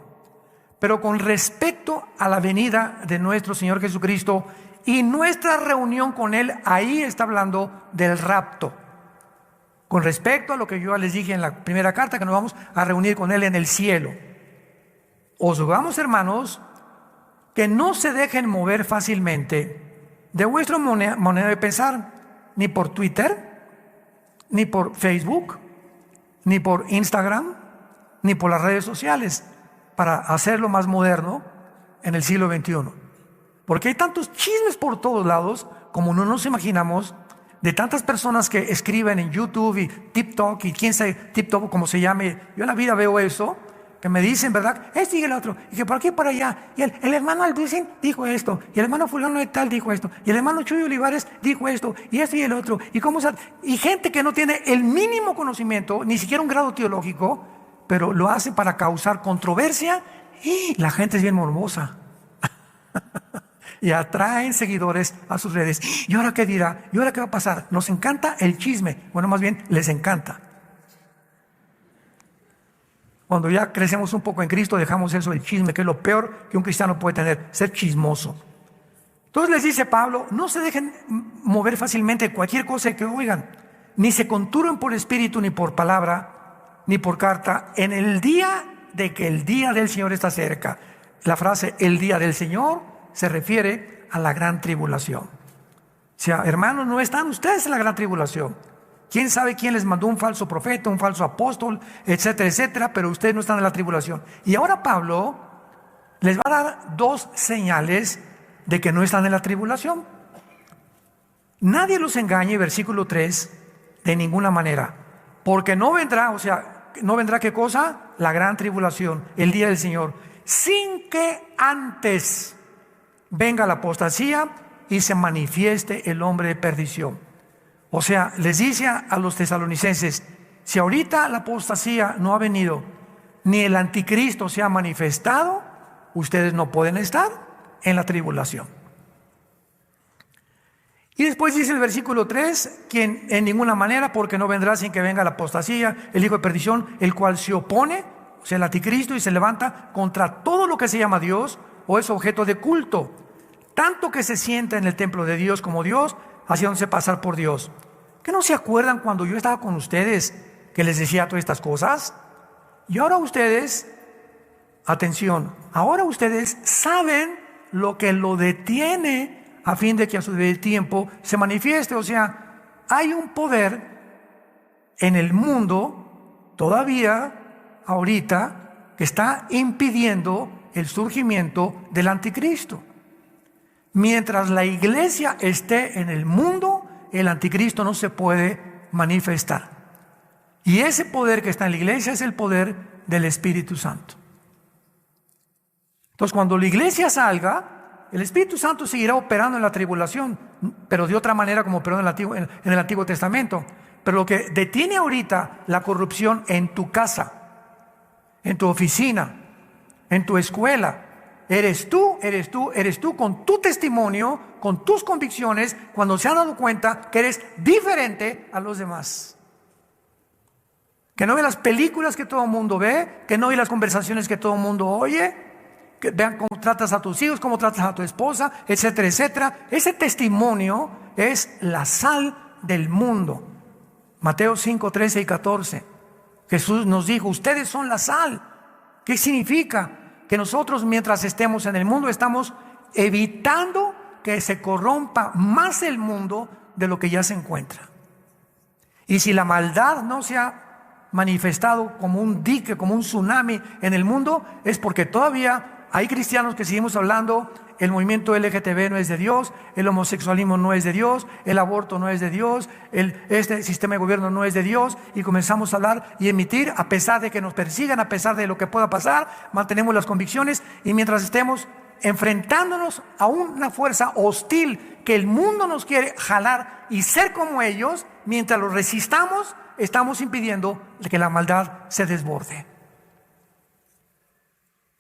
Pero con respecto a la venida de nuestro Señor Jesucristo y nuestra reunión con Él, ahí está hablando del rapto. Con respecto a lo que yo les dije en la primera carta, que nos vamos a reunir con Él en el cielo. Os rogamos, hermanos, que no se dejen mover fácilmente de vuestra manera de pensar, ni por Twitter, ni por Facebook, ni por Instagram, ni por las redes sociales, para hacerlo más moderno en el siglo XXI. Porque hay tantos chismes por todos lados, como no nos imaginamos, de tantas personas que escriben en YouTube y TikTok y quién sabe, TikTok como se llame. Yo en la vida veo eso, que me dicen, ¿verdad? Este y el otro, y que por aquí y por allá, y el hermano Alducin dijo esto, y el hermano fulano de tal dijo esto, y el hermano Chuy Olivares dijo esto, y esto y el otro, y gente que no tiene el mínimo conocimiento, ni siquiera un grado teológico, pero lo hace para causar controversia, y la gente es bien morbosa. Y atraen seguidores a sus redes. ¿Y ahora qué dirá? ¿Y ahora qué va a pasar? Nos encanta el chisme. Bueno, más bien, les encanta. Cuando ya crecemos un poco en Cristo, dejamos eso del chisme, que es lo peor que un cristiano puede tener, ser chismoso. Entonces les dice Pablo, no se dejen mover fácilmente de cualquier cosa que oigan, ni se conturben por espíritu, ni por palabra, ni por carta, en el día de que el día del Señor está cerca. La frase el día del Señor se refiere a la gran tribulación. O sea, hermanos, no están ustedes en la gran tribulación. ¿Quién sabe quién les mandó un falso profeta, un falso apóstol, etcétera, etcétera? Pero ustedes no están en la tribulación. Y ahora Pablo les va a dar dos señales de que no están en la tribulación. Nadie los engañe, versículo 3, de ninguna manera. Porque no vendrá, o sea, no vendrá ¿qué cosa? La gran tribulación, el día del Señor, sin que antes venga la apostasía y se manifieste el hombre de perdición. O sea, les dice a los tesalonicenses, si ahorita la apostasía no ha venido, ni el anticristo se ha manifestado, ustedes no pueden estar en la tribulación. Y después dice el versículo 3, quien en ninguna manera, porque no vendrá sin que venga la apostasía, el hijo de perdición, el cual se opone, o sea, el anticristo, y se levanta contra todo lo que se llama Dios o es objeto de culto, tanto que se sienta en el templo de Dios como Dios, haciéndose pasar por Dios. ¿Qué no se acuerdan cuando yo estaba con ustedes que les decía todas estas cosas? Y ahora ustedes, atención, ahora ustedes saben lo que lo detiene a fin de que a su debido tiempo se manifieste. O sea, hay un poder en el mundo todavía, ahorita, que está impidiendo el surgimiento del anticristo. Mientras la iglesia esté en el mundo, el anticristo no se puede manifestar. Y ese poder que está en la iglesia es el poder del Espíritu Santo. Entonces, cuando la iglesia salga, el Espíritu Santo seguirá operando en la tribulación, pero de otra manera como operó en el Antiguo Testamento. Pero lo que detiene ahorita la corrupción en tu casa, en tu oficina, en tu escuela, eres tú con tu testimonio, con tus convicciones, cuando se han dado cuenta que eres diferente a los demás. Que no ve las películas que todo el mundo ve, que no ve las conversaciones que todo el mundo oye, que vean cómo tratas a tus hijos, cómo tratas a tu esposa, etcétera, etcétera. Ese testimonio es la sal del mundo. Mateo 5, 13 y 14. Jesús nos dijo, ustedes son la sal. ¿Qué significa? Que nosotros mientras estemos en el mundo estamos evitando que se corrompa más el mundo de lo que ya se encuentra. Y si la maldad no se ha manifestado como un dique, como un tsunami en el mundo, es porque todavía hay cristianos que seguimos hablando, el movimiento LGTB no es de Dios, el homosexualismo no es de Dios, el aborto no es de Dios, este sistema de gobierno no es de Dios, y comenzamos a hablar y emitir, a pesar de que nos persigan, a pesar de lo que pueda pasar, mantenemos las convicciones, y mientras estemos enfrentándonos a una fuerza hostil que el mundo nos quiere jalar y ser como ellos, mientras lo resistamos, estamos impidiendo que la maldad se desborde.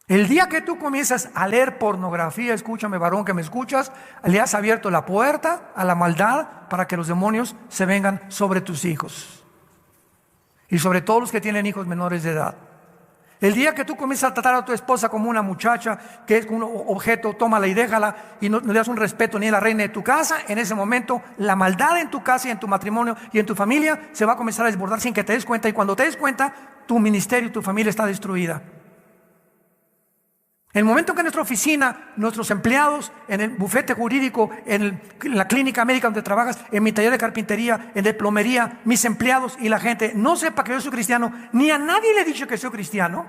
El día que tú comienzas a leer pornografía, escúchame varón que me escuchas, le has abierto la puerta a la maldad para que los demonios se vengan sobre tus hijos. Y sobre todos los que tienen hijos menores de edad. El día que tú comienzas a tratar a tu esposa como una muchacha, que es un objeto, tómala y déjala, y no le das un respeto ni a la reina de tu casa, en ese momento la maldad en tu casa y en tu matrimonio y en tu familia se va a comenzar a desbordar sin que te des cuenta, y cuando te des cuenta, tu ministerio y tu familia está destruida. En el momento que en nuestra oficina, nuestros empleados, en el bufete jurídico, en la clínica médica donde trabajas, en mi taller de carpintería, en de plomería, mis empleados y la gente no sepa que yo soy cristiano, ni a nadie le he dicho que soy cristiano,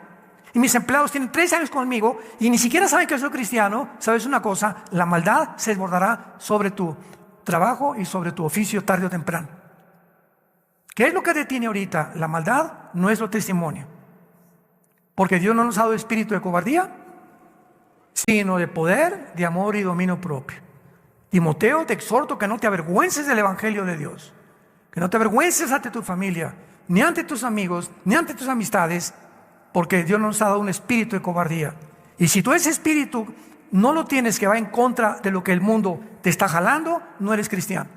y mis empleados tienen 3 años conmigo y ni siquiera saben que soy cristiano, ¿sabes una cosa? La maldad se desbordará sobre tu trabajo y sobre tu oficio tarde o temprano. ¿Qué es lo que detiene ahorita? La maldad, nuestro testimonio. Porque Dios no nos ha dado espíritu de cobardía, sino de poder, de amor y dominio propio. Timoteo, te exhorto que no te avergüences del evangelio de Dios, que no te avergüences ante tu familia, ni ante tus amigos, ni ante tus amistades, porque Dios no nos ha dado un espíritu de cobardía. Y si tú ese espíritu no lo tienes, que va en contra de lo que el mundo te está jalando, no eres cristiano.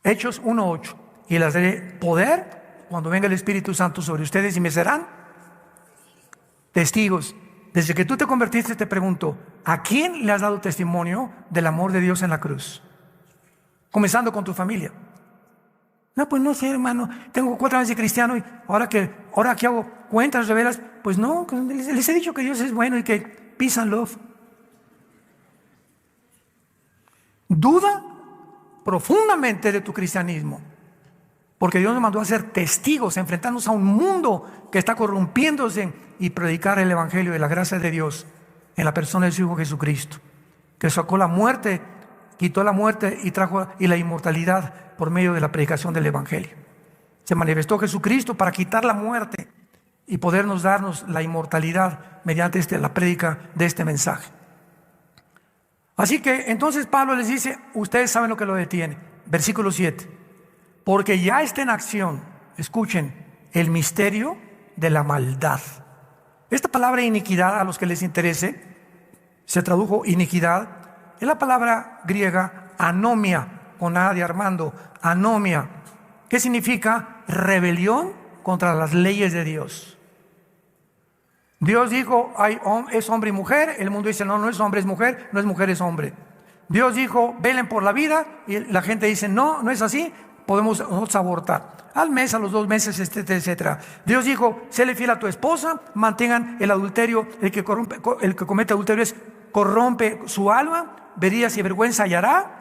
Hechos 1:8. Y les daré poder cuando venga el Espíritu Santo sobre ustedes y me serán testigos. Desde que tú te convertiste, te pregunto, ¿a quién le has dado testimonio del amor de Dios en la cruz? Comenzando con tu familia. No, pues no sé, hermano, tengo 4 años de cristiano y ahora qué hago. cuentas, revelas. Pues no, les he dicho que Dios es bueno y que peace and love. Duda profundamente de tu cristianismo, porque Dios nos mandó a ser testigos, enfrentarnos a un mundo que está corrompiéndose y predicar el evangelio de la gracia de Dios en la persona de su Hijo Jesucristo, que sacó la muerte, quitó la muerte y trajo la inmortalidad por medio de la predicación del evangelio. Se manifestó Jesucristo para quitar la muerte y podernos darnos la inmortalidad mediante la prédica de este mensaje. Así que entonces Pablo les dice, ustedes saben lo que lo detiene. Versículo 7. Porque ya está en acción, escuchen, el misterio de la maldad. Esta palabra iniquidad, a los que les interese, se tradujo iniquidad, es la palabra griega anomia, con A de Armando, anomia, que significa rebelión contra las leyes de Dios. Dios dijo, es hombre y mujer, el mundo dice, no, no es hombre, es mujer, no es mujer, es hombre. Dios dijo, velen por la vida, y la gente dice, no, no es así, podemos abortar. Al mes, a los 2 meses, etcétera, etcétera. Dios dijo, séle fiel a tu esposa, mantengan el adulterio, el que comete adulterio corrompe su alma, verías y vergüenza hallará,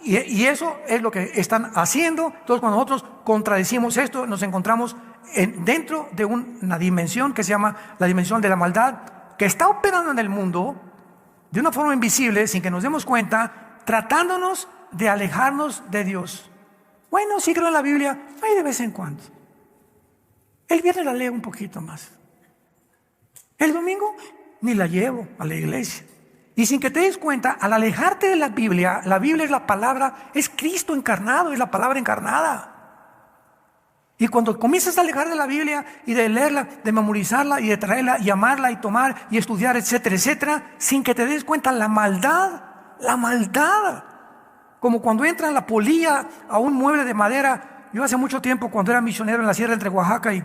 y eso es lo que están haciendo. Entonces cuando nosotros contradecimos esto, nos encontramos dentro de una dimensión que se llama la dimensión de la maldad, que está operando en el mundo de una forma invisible, sin que nos demos cuenta, tratándonos de alejarnos de Dios. Bueno, sí creo en la Biblia, ahí de vez en cuando. El viernes la leo un poquito más. El domingo ni la llevo a la iglesia. Y sin que te des cuenta, al alejarte de la Biblia es la palabra, es Cristo encarnado, es la palabra encarnada. Y cuando comienzas a alejar de la Biblia y de leerla, de memorizarla y de traerla y amarla y tomar y estudiar, etcétera, etcétera, sin que te des cuenta la maldad, como cuando entra la polilla a un mueble de madera. Yo hace mucho tiempo, cuando era misionero en la sierra entre Oaxaca y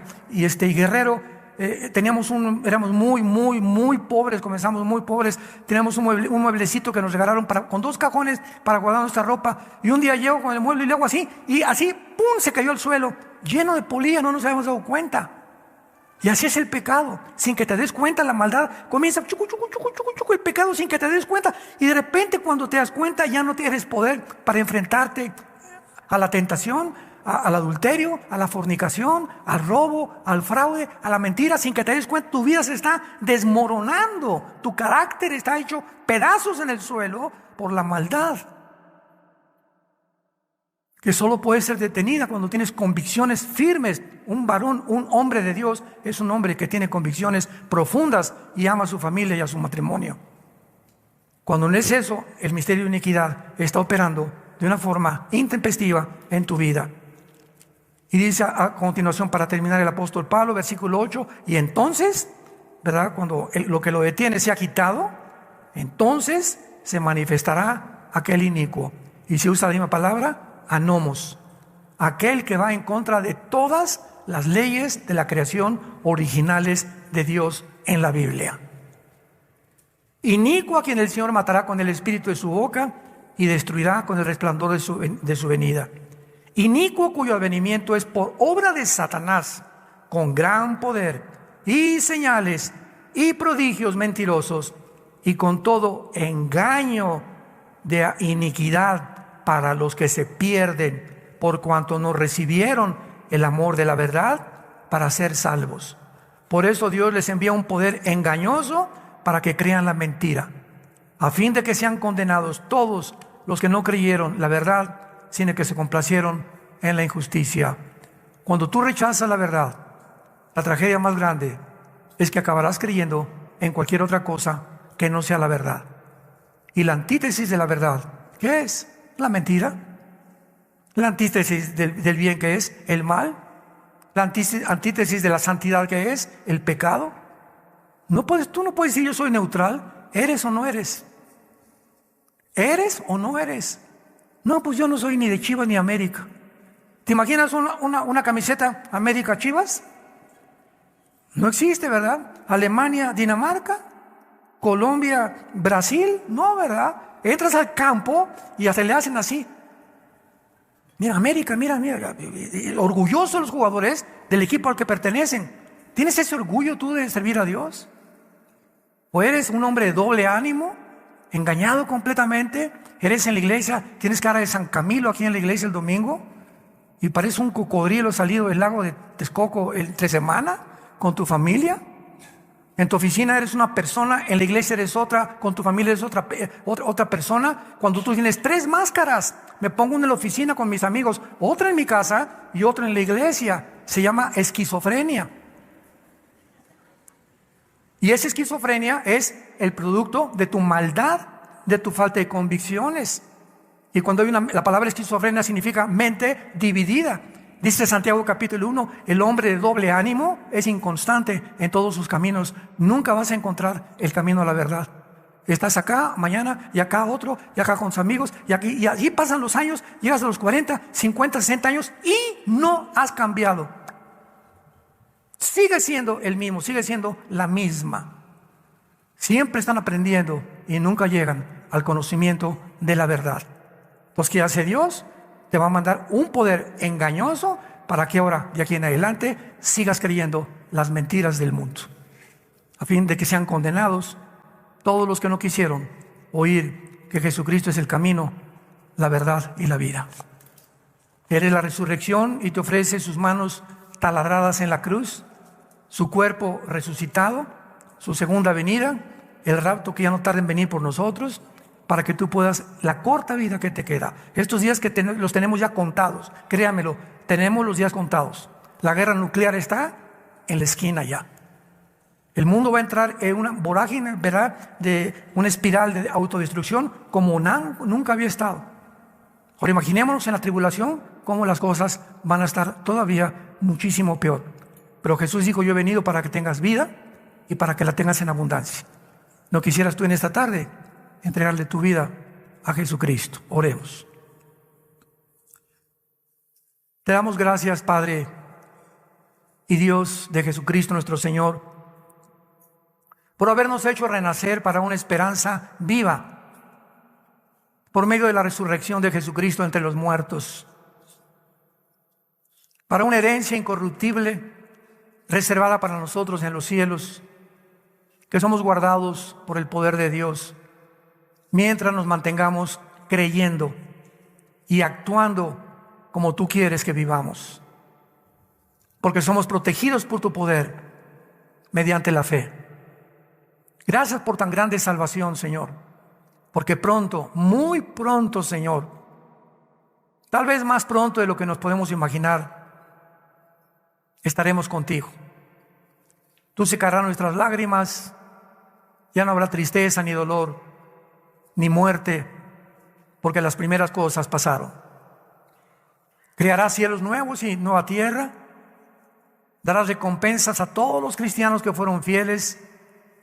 Guerrero, éramos muy pobres, comenzamos muy pobres. Teníamos un mueblecito que nos regalaron con 2 cajones para guardar nuestra ropa. Y un día llego con el mueble y le hago así, y así, ¡pum!, se cayó al suelo, lleno de polilla, no nos habíamos dado cuenta. Y así es el pecado, sin que te des cuenta, la maldad comienza, chucu, el pecado sin que te des cuenta. Y de repente cuando te das cuenta, ya no tienes poder para enfrentarte a la tentación, al adulterio, a la fornicación, al robo, al fraude, a la mentira. Sin que te des cuenta, tu vida se está desmoronando, tu carácter está hecho pedazos en el suelo por la maldad, que solo puede ser detenida cuando tienes convicciones firmes. Un varón, un hombre de Dios, es un hombre que tiene convicciones profundas y ama a su familia y a su matrimonio. Cuando no es eso, el misterio de iniquidad está operando de una forma intempestiva en tu vida. Y dice a continuación, para terminar, el apóstol Pablo, versículo 8, y entonces, ¿verdad?, cuando lo que lo detiene se ha quitado, entonces se manifestará aquel inicuo. Y se usa la misma palabra, anomos, aquel que va en contra de todas las leyes de la creación originales de Dios en la Biblia. Inicuo a quien el Señor matará con el espíritu de su boca y destruirá con el resplandor de su venida. Inicuo cuyo advenimiento es por obra de Satanás, con gran poder y señales y prodigios mentirosos, y con todo engaño de iniquidad para los que se pierden, por cuanto no recibieron el amor de la verdad para ser salvos. Por eso Dios les envía un poder engañoso para que crean la mentira, a fin de que sean condenados todos los que no creyeron la verdad, sino que se complacieron en la injusticia. Cuando tú rechazas la verdad, la tragedia más grande es que acabarás creyendo en cualquier otra cosa que no sea la verdad. Y la antítesis de la verdad, ¿qué es? La mentira. La antítesis del bien, ¿qué es? El mal. La antítesis de la santidad, ¿qué es? El pecado. Tú no puedes decir yo soy neutral. ¿Eres o no eres? ¿Eres o no eres? No, pues yo no soy ni de Chivas ni América. ¿Te imaginas una camiseta América Chivas? No existe, ¿verdad? Alemania, Dinamarca, Colombia, Brasil, no, ¿verdad? Entras al campo y hasta le hacen así. Mira, América, mira, orgullosos los jugadores del equipo al que pertenecen. ¿Tienes ese orgullo tú de servir a Dios? ¿O eres un hombre de doble ánimo, engañado completamente? ¿Eres en la iglesia, tienes cara de San Camilo aquí en la iglesia el domingo y pareces un cocodrilo salido del lago de Texcoco entre semana con tu familia? En tu oficina eres una persona, en la iglesia eres otra, con tu familia eres otra persona. Cuando tú tienes 3 máscaras, me pongo una en la oficina con mis amigos, otra en mi casa y otra en la iglesia. Se llama esquizofrenia. Y esa esquizofrenia es el producto de tu maldad, de tu falta de convicciones. Y cuando hay la palabra esquizofrenia significa mente dividida. Dice Santiago capítulo 1, el hombre de doble ánimo es inconstante en todos sus caminos. Nunca vas a encontrar el camino a la verdad. Estás acá mañana y acá otro, y acá con tus amigos, y aquí, y allí pasan los años, llegas a los 40, 50, 60 años y no has cambiado. Sigue siendo el mismo, sigue siendo la misma. Siempre están aprendiendo y nunca llegan al conocimiento de la verdad. Pues que hace Dios, te va a mandar un poder engañoso para que ahora, de aquí en adelante, sigas creyendo las mentiras del mundo, a fin de que sean condenados todos los que no quisieron oír que Jesucristo es el camino, la verdad y la vida. Eres la resurrección y te ofrece sus manos taladradas en la cruz, su cuerpo resucitado, su segunda venida, el rapto que ya no tarda en venir por nosotros, para que tú puedas, la corta vida que te queda, estos días que los tenemos ya contados, créamelo, tenemos los días contados. La guerra nuclear está en la esquina ya. El mundo va a entrar en una vorágine, ¿verdad?, de una espiral de autodestrucción como nunca había estado. Ahora imaginémonos en la tribulación cómo las cosas van a estar todavía muchísimo peor. Pero Jesús dijo, yo he venido para que tengas vida y para que la tengas en abundancia. ¿No quisieras tú en esta tarde entregarle tu vida a Jesucristo? Oremos. Te damos gracias, Padre y Dios de Jesucristo nuestro Señor, por habernos hecho renacer para una esperanza viva por medio de la resurrección de Jesucristo entre los muertos, para una herencia incorruptible reservada para nosotros en los cielos, que somos guardados por el poder de Dios mientras nos mantengamos creyendo y actuando como tú quieres que vivamos, porque somos protegidos por tu poder mediante la fe. Gracias por tan grande salvación, Señor, porque pronto, muy pronto, Señor, tal vez más pronto de lo que nos podemos imaginar, estaremos contigo. Tú secarás nuestras lágrimas, ya no habrá tristeza ni dolor, ni muerte, porque las primeras cosas pasaron. Crearás cielos nuevos y nueva tierra, darás recompensas a todos los cristianos que fueron fieles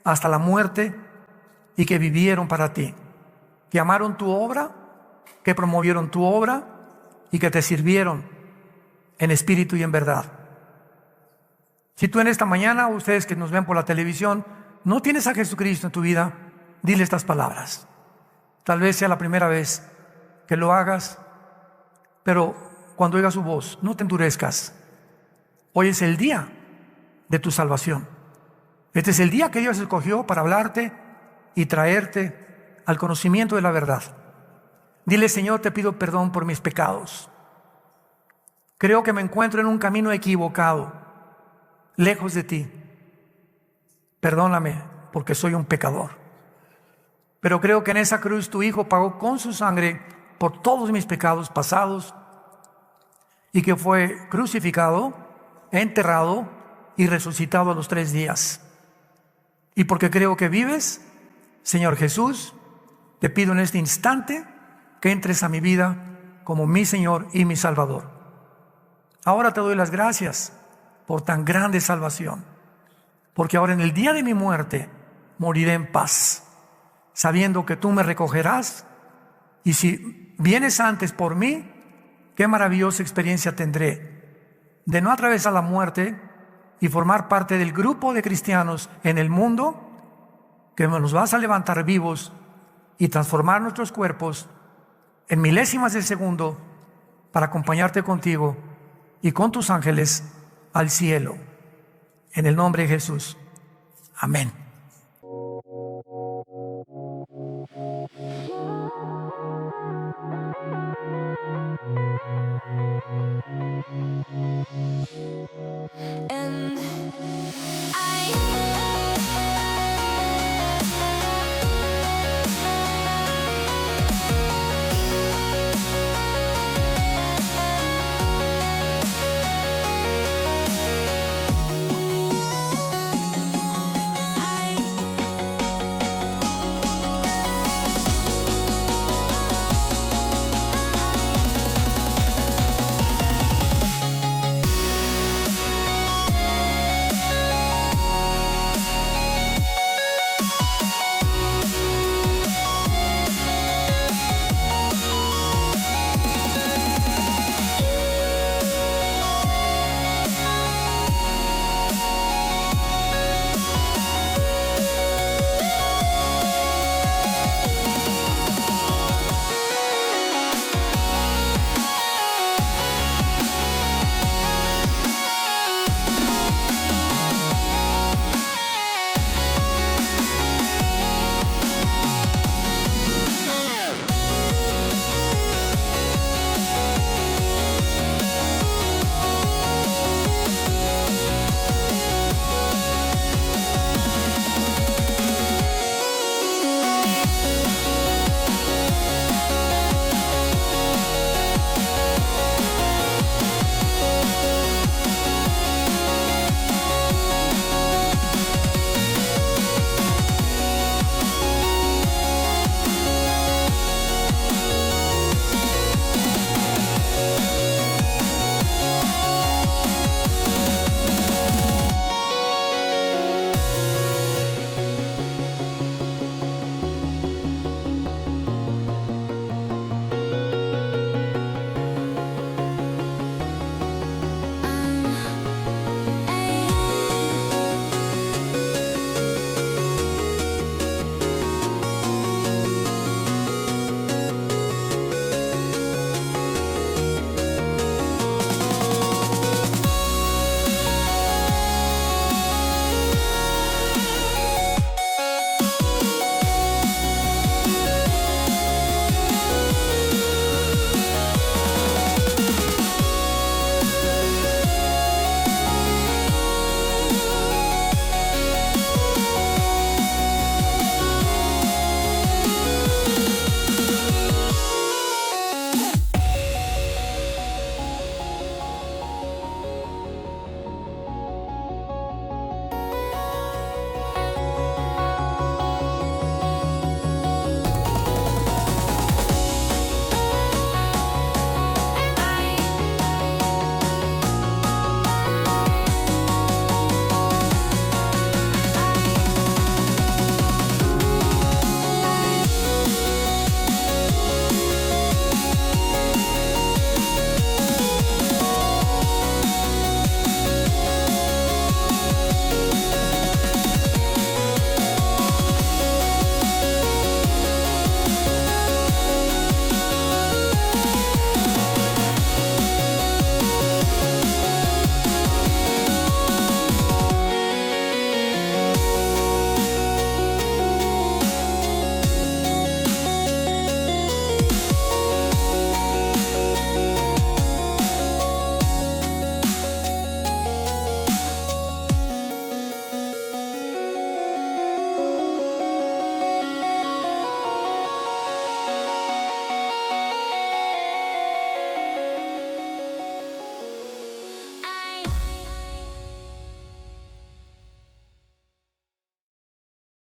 hasta la muerte y que vivieron para ti, que amaron tu obra, que promovieron tu obra y que te sirvieron en espíritu y en verdad. Si tú en esta mañana, ustedes que nos ven por la televisión, no tienes a Jesucristo en tu vida, dile estas palabras. Tal vez sea la primera vez que lo hagas, pero cuando oigas su voz, no te endurezcas. Hoy es el día de tu salvación. Este es el día que Dios escogió para hablarte y traerte al conocimiento de la verdad. Dile, Señor, te pido perdón por mis pecados. Creo que me encuentro en un camino equivocado, lejos de ti. Perdóname porque soy un pecador. Pero creo que en esa cruz tu Hijo pagó con su sangre por todos mis pecados pasados y que fue crucificado, enterrado y resucitado a los 3 días. Y porque creo que vives, Señor Jesús, te pido en este instante que entres a mi vida como mi Señor y mi Salvador. Ahora te doy las gracias por tan grande salvación, porque ahora en el día de mi muerte moriré en paz, sabiendo que tú me recogerás, y si vienes antes por mí, qué maravillosa experiencia tendré de no atravesar la muerte y formar parte del grupo de cristianos en el mundo que nos vas a levantar vivos y transformar nuestros cuerpos en milésimas de segundo para acompañarte contigo y con tus ángeles al cielo. en el nombre de Jesús. Amén.